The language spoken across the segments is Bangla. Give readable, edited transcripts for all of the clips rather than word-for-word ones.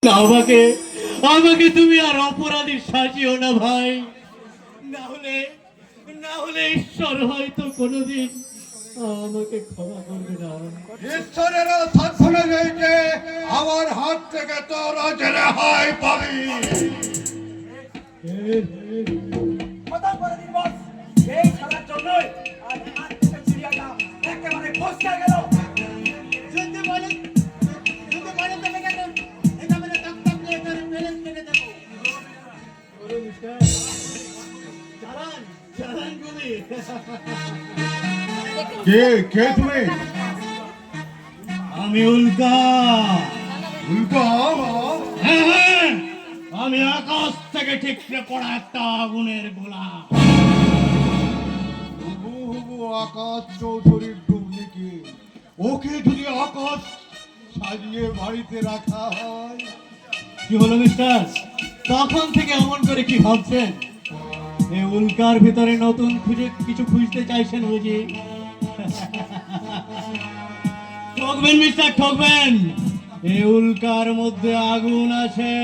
আমাকে আমাকে তুমি আর অপরাধী সাজিও না ভাই, না হলে ঈশ্বর হয়তো কোনোদিন আমাকে ক্ষমা করবে না। ঈশ্বরেরও সাধনা রয়েছে, আমার হাত থেকে তোরা জেলে হয় পাবি। কথা বলে দিন বস, এই খেলার জন্যই আজ হাত থেকে চিড়িয়াটা একেবারে ফসকে গেল। যদি বলেন তবে কেন এটা মেরে দাম দিয়ে ধরে মেরে মেরে দেবো। চালান চালান গুলি। কে কে তুমি? আমি উল্কা। উল্কা? হ্যাঁ হ্যাঁ, আমি আকাশ থেকে ঠিকরে পড়া একটা আগুনের গোলা। হুবু হুবু আকাশ চৌধুরীর ডুপ্লিকেট। ওকে যদি আকাশ সাজিয়ে বাড়িতে রাখা হয়। কি হলো মিস্টার, তখন থেকে এমন করে কি ভাবছেন? এই উল্কার ভিতরে নতুন কিছু খুঁজতে চাইছেন বুঝি? ঠকবেন মিস্টার, ঠকবেন। এই উল্কার মধ্যে আগুন আছে।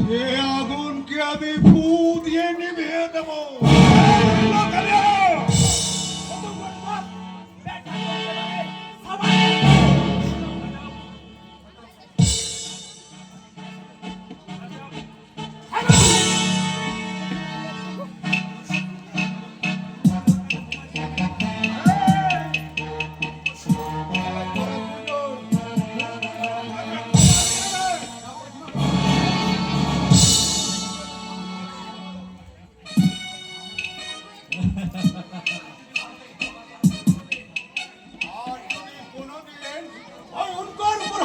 সে আগুনকে আমি ফু দিয়ে নিভিয়ে দেবো।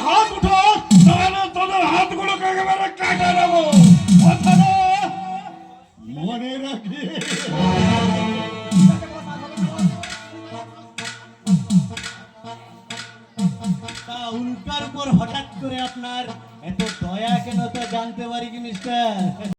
হাত উঠো, তাহলে তোদের হাতগুলোকে একেবারে কেটে দেবো। কথাটা মনে রাখি। তা উল্কার উপর হঠাৎ করে আপনার এত দয়া কেন তা জানতে পারি কি মিস্টার?